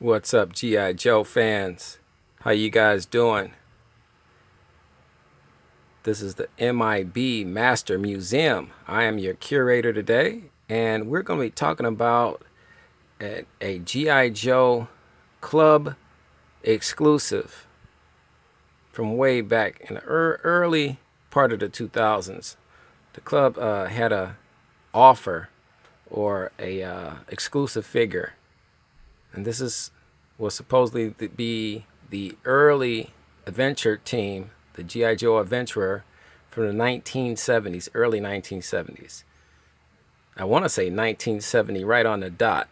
What's up, G.I. Joe fans? How you guys doing? This is the M.I.B. Master Museum. I am your curator today, and we're going to be talking about a G.I. Joe club exclusive from way back in the early part of the 2000s. The club had a offer or a exclusive figure, and was supposedly to be the early adventure team, the G.I. Joe Adventurer from the 1970s, early 1970s. I want to say 1970, right on the dot.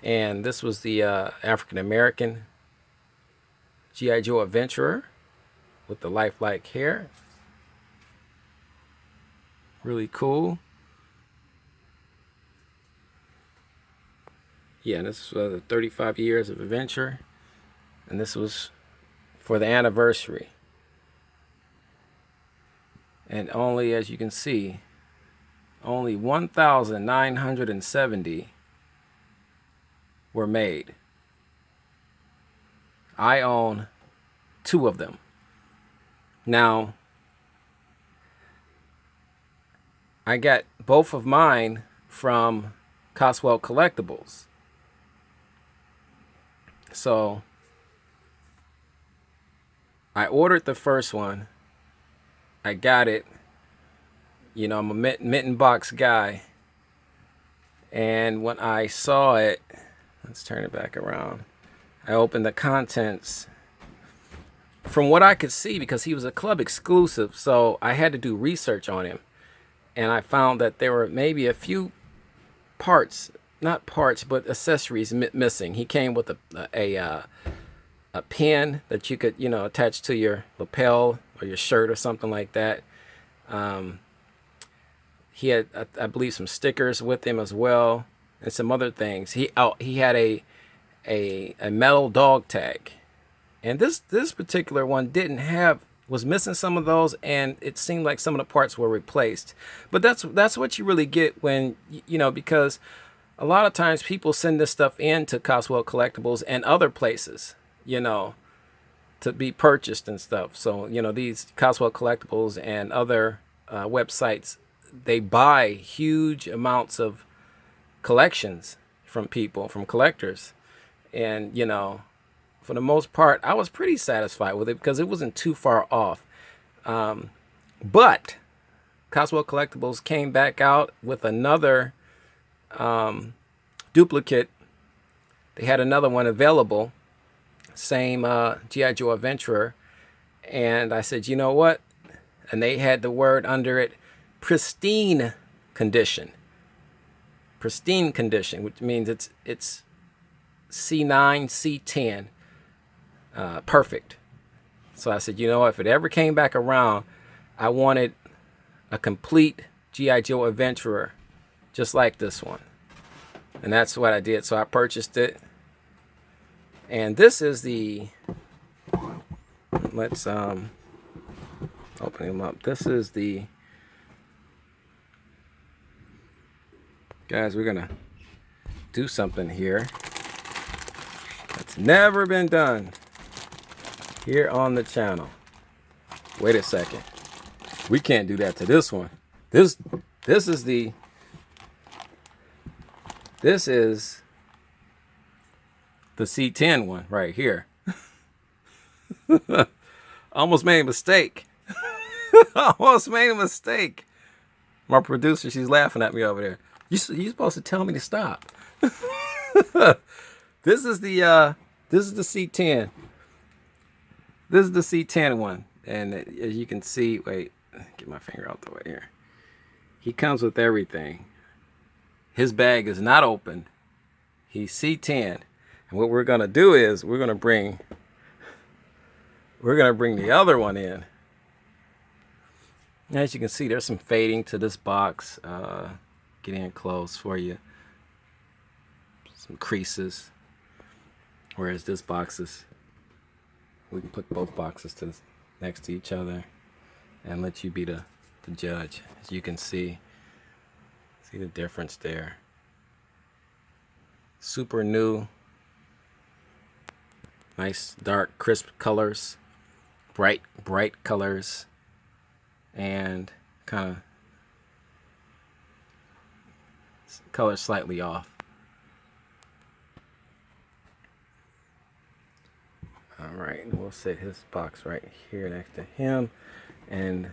And this was the African American G.I. Joe Adventurer with the lifelike hair. Really cool. Yeah, and this was 35 years of adventure. And this was for the anniversary. And only, as you can see, only 1,970 were made. I own 2 of them. Now, I got both of mine from Coswell Collectibles. So I ordered the first one. I got it. You know, I'm a mitten box guy. And when I saw it, let's turn it back around. I opened the contents. From what I could see, because he was a club exclusive, so I had to do research on him. And I found that there were maybe a few parts, not parts, but accessories missing. He came with a pin that you could, attach to your lapel or your shirt or something like that. He had, I believe, some stickers with him as well, and some other things. He had a metal dog tag, and this particular one was missing some of those, and it seemed like some of the parts were replaced. But that's what you really get when because a lot of times people send this stuff in to Coswell Collectibles and other places, to be purchased and stuff. So these Coswell Collectibles and other websites, they buy huge amounts of collections from people, from collectors, and for the most part, I was pretty satisfied with it because it wasn't too far off. But Coswell Collectibles came back out with another duplicate. They had another one available, same G.I. Joe Adventurer, and I said, you know what? And they had the word under it, pristine condition. Pristine condition, which means it's C9, C10. Perfect. So I said, if it ever came back around, I wanted a complete G.I. Joe Adventurer, just like this one. And that's what I did. So I purchased it. And this is let's open him up. This is guys, we're going to do something here that's never been done here on the channel. Wait a second. We can't do that to this one. This is the C10 one right here. Almost made a mistake. Almost made a mistake. My producer, she's laughing at me over there. You supposed to tell me to stop. This is the C10. This is the C10 one, and as you can see, wait, get my finger out the way here. He comes with everything. His bag is not open. He's C10, and what we're gonna do is we're gonna bring the other one in. As you can see, there's some fading to this box. Get in close for you. Some creases. Whereas this box is, we can put both boxes next to each other and let you be the judge. As you can see the difference there. super new. Nice dark crisp colors, bright colors, and kind of color slightly off. All right, and we'll set his box right here next to him, and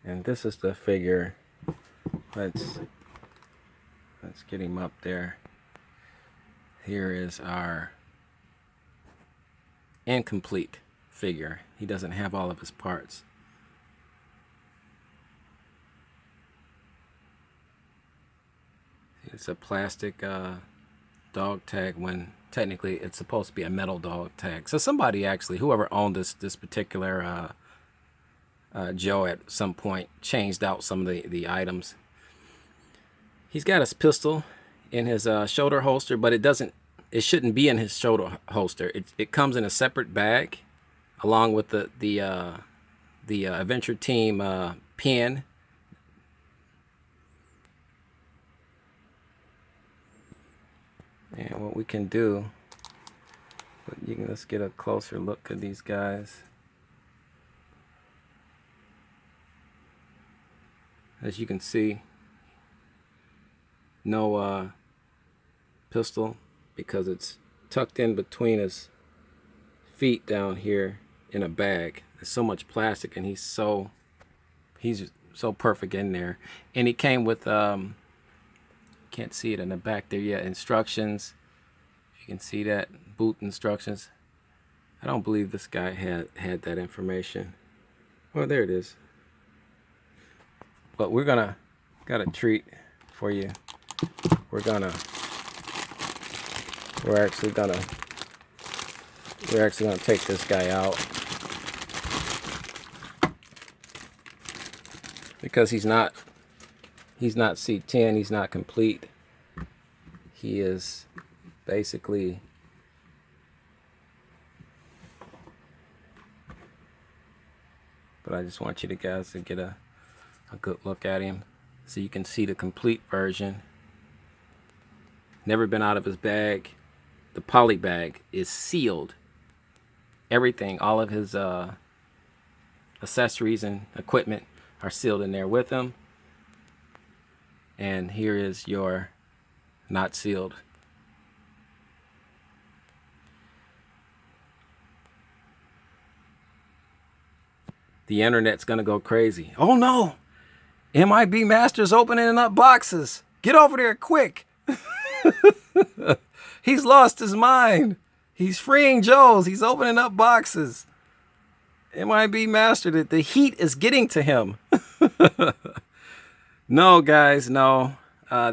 this is the figure. Let's get him up there. Here is our incomplete figure. He doesn't have all of his parts. It's a plastic dog tag when technically it's supposed to be a metal dog tag. So somebody actually, whoever owned this particular Joe at some point changed out some of the items. He's got his pistol in his shoulder holster, but it shouldn't be in his shoulder holster. It comes in a separate bag along with the Adventure Team pin. And what we can do, let's get a closer look at these guys. As you can see, no pistol because it's tucked in between his feet down here in a bag. There's so much plastic, and he's so perfect in there. And he came with can't see it in the back there yet, instructions. You can see that, boot instructions. I don't believe this guy had that information. Oh, there it is. But got a treat for you. We're actually gonna take this guy out because he's not C10, he's not complete. He is basically but I just want you guys to get a good look at him so you can see the complete version. Never been out of his bag. The poly bag is sealed. Everything, all of his accessories and equipment are sealed in there with him. And here is your not sealed. The internet's gonna go crazy. Oh no! M.I.B. Master's opening up boxes. Get over there quick. He's lost his mind. He's freeing Joes. He's opening up boxes. M.I.B. Master, the heat is getting to him. No, guys, no.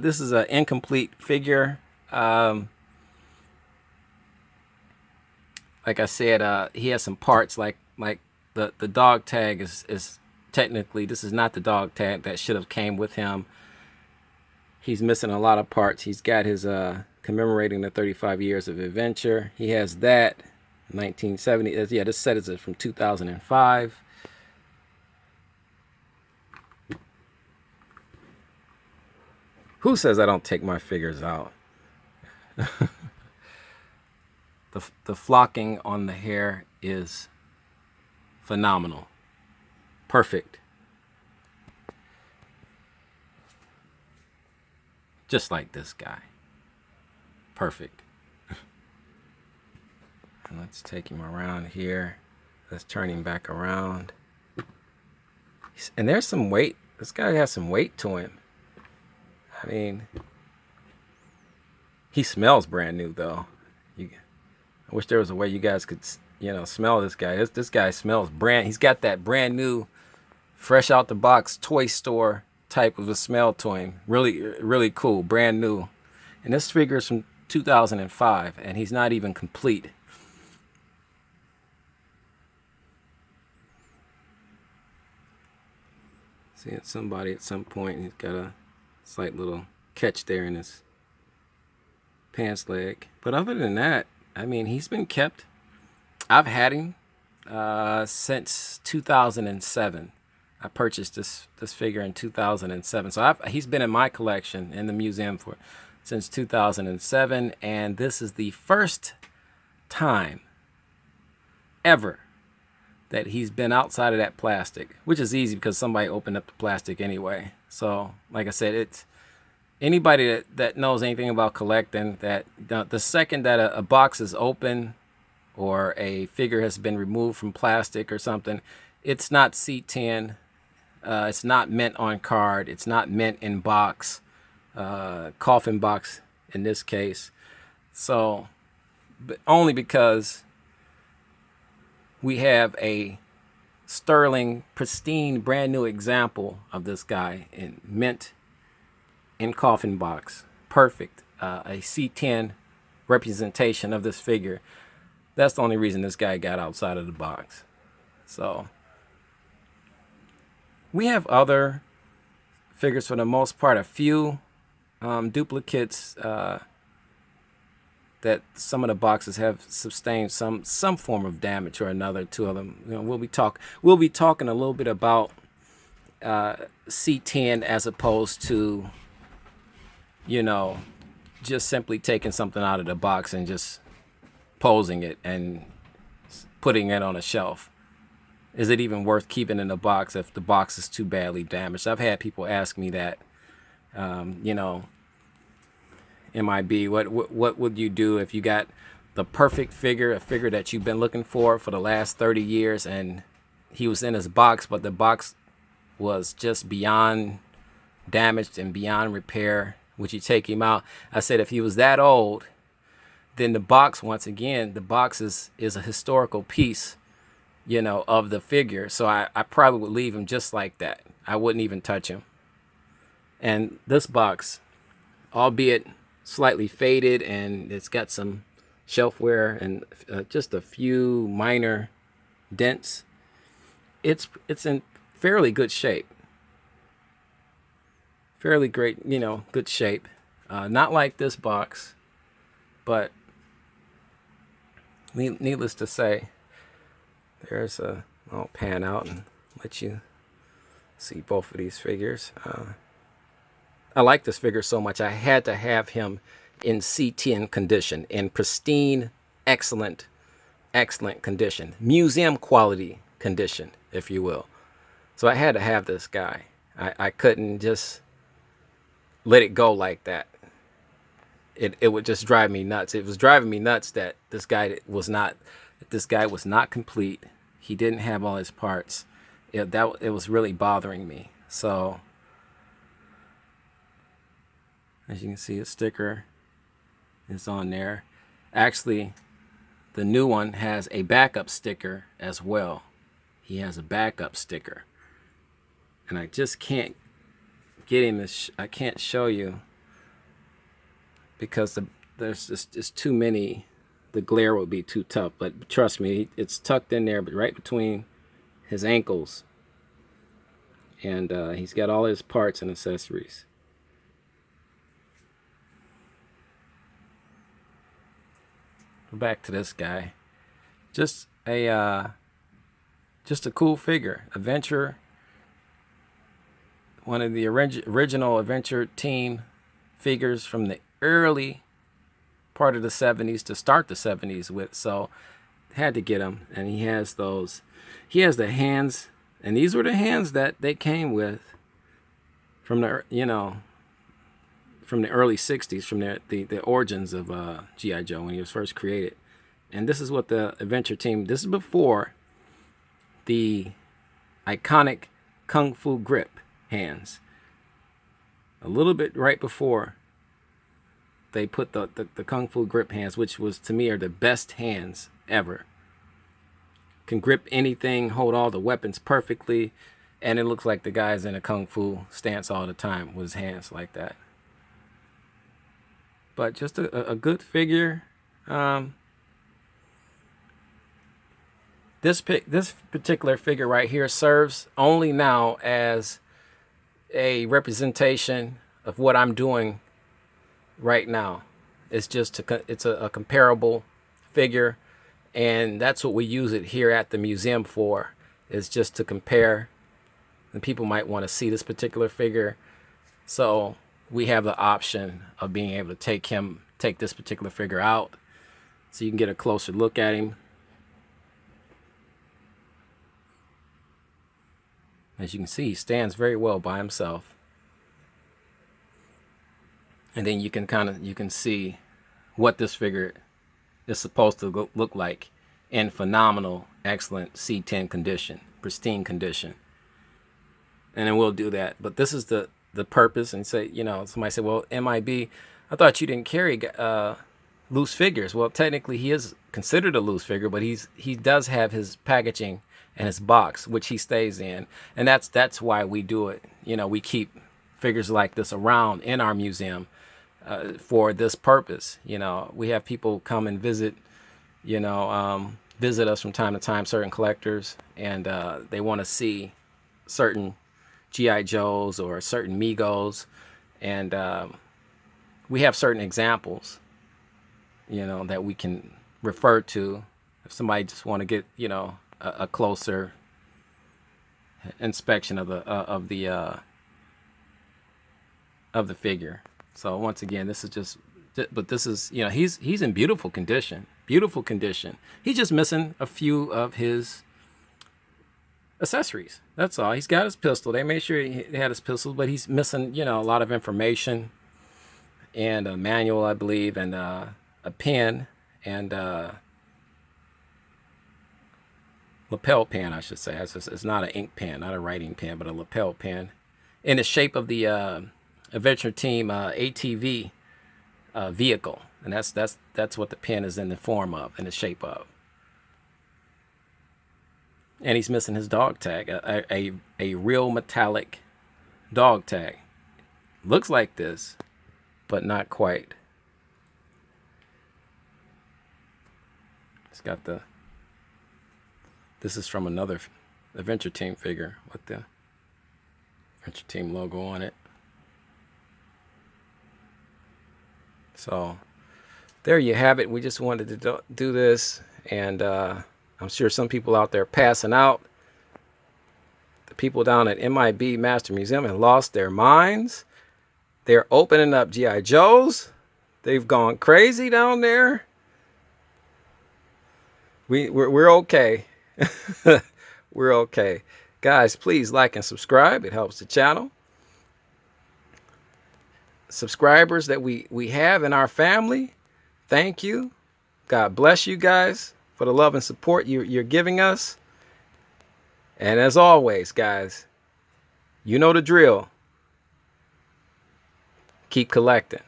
This is an incomplete figure. Like I said, he has some parts like the dog tag is technically, this is not the dog tag that should have came with him. He's missing a lot of parts. He's got his commemorating the 35 years of adventure. He has that 1970. Yeah, this set is from 2005. Who says I don't take my figures out? The flocking on the hair is phenomenal. Perfect. Just like this guy. Perfect. And let's take him around here. Let's turn him back around. And there's some weight. This guy has some weight to him. I mean, he smells brand new though. I wish there was a way you guys could, smell this guy. This guy smells he's got that brand new, fresh out the box toy store type of a smell to him. Really, really cool, brand new. And this figure is from 2005, and he's not even complete. See, somebody at some point, he's got a slight little catch there in his pants leg. But other than that, I mean, he's been kept. I've had him since 2007. I purchased this figure in 2007. So he's been in my collection in the museum for since 2007, and this is the first time ever that he's been outside of that plastic, which is easy because somebody opened up the plastic anyway. So like I said, it's anybody that knows anything about collecting, that the second that a box is open or a figure has been removed from plastic or something, it's not C10, it's not mint on card, it's not mint in box, coffin box in this case. So, but only because we have a sterling, pristine, brand new example of this guy in mint in coffin box, perfect, a C10 representation of this figure. That's the only reason this guy got outside of the box. So we have other figures for the most part, a few duplicates that some of the boxes have sustained some form of damage or another to them. You know, we'll be talking a little bit about C10 as opposed to, you know, just simply taking something out of the box and just posing it and putting it on a shelf. Is it even worth keeping in the box if the box is too badly damaged? I've had people ask me that. You know, M.I.B, what would you do if you got the perfect figure, a figure that you've been looking for the last 30 years, and he was in his box, but the box was just beyond damaged and beyond repair? Would you take him out? I said if he was that old, then the box, once again, the box is a historical piece, you know, of the figure. So I probably would leave him just like that. I wouldn't even touch him. And this box, albeit slightly faded and it's got some shelf wear and just a few minor dents, it's in fairly good shape. Fairly great, you know, good shape. Not like this box, but needless to say, there's I'll pan out and let you see both of these figures. I like this figure so much, I had to have him in C10 condition, in pristine, excellent condition, museum quality condition, if you will. So I had to have this guy. I couldn't just let it go like that. It would just drive me nuts. It was driving me nuts that this guy was not complete. He didn't have all his parts. It was really bothering me. So as you can see, a sticker is on there. Actually, the new one has a backup sticker as well. He has a backup sticker, and I just can't get him this. I can't show you because there's just too many. The glare would be too tough. But trust me, it's tucked in there, but right between his ankles, and he's got all his parts and accessories. Back to this guy, just a cool figure. Adventure, one of the original Adventure team figures from the early part of the 70s to start the 70s with. So had to get him, and he has those. He has the hands, and these were the hands that they came with from the, you know, from the early 60s, from the origins of G.I. Joe when he was first created. And this is what the Adventure team, this is before the iconic Kung Fu grip hands. A little bit right before they put the Kung Fu grip hands, which was, to me, are the best hands ever. Can grip anything, hold all the weapons perfectly, and it looks like the guy's in a Kung Fu stance all the time with his hands like that. But just a good figure. This particular figure right here serves only now as a representation of what I'm doing right now. It's just it's a comparable figure, and that's what we use it here at the museum for. Is just to compare and people might want to see this particular figure. So we have the option of being able to take this particular figure out so you can get a closer look at him. As you can see, he stands very well by himself. And then you can see what this figure is supposed to look like in phenomenal, excellent C10 condition, pristine condition. And then we'll do that. But this is the purpose. And say, you know, somebody said, well, M.I.B, I thought you didn't carry loose figures. Well, technically he is considered a loose figure, but he does have his packaging and his box, which he stays in. And that's why we do it. You know, we keep figures like this around in our museum for this purpose. You know, we have people come and visit, you know, visit us from time to time, certain collectors, and they want to see certain G.I. Joes or certain Migos, and we have certain examples, you know, that we can refer to if somebody just want to get, you know, a closer inspection of the figure. So once again, this is just, but this is, you know, he's in beautiful condition. Beautiful condition. He's just missing a few of his accessories. That's all. He's got his pistol. They made sure he had his pistol, but he's missing, you know, a lot of information and a manual, I believe, and a pen and lapel pen, I should say. It's not an ink pen, not a writing pen, but a lapel pen in the shape of the Adventure Team ATV vehicle. And that's what the pen is in the form of, in the shape of. And he's missing his dog tag, a real metallic dog tag. Looks like this, but not quite. It's got this is from another Adventure Team figure with the Adventure Team logo on it. So there you have it. We just wanted to do this, and I'm sure some people out there passing out. The people down at M.I.B Master Museum have lost their minds. They're opening up G.I. Joes. They've gone crazy down there. We're okay. We're okay. Guys, please like and subscribe. It helps the channel. Subscribers that we have in our family, thank you. God bless you guys for the love and support you're giving us. And as always, guys, you know the drill. Keep collecting.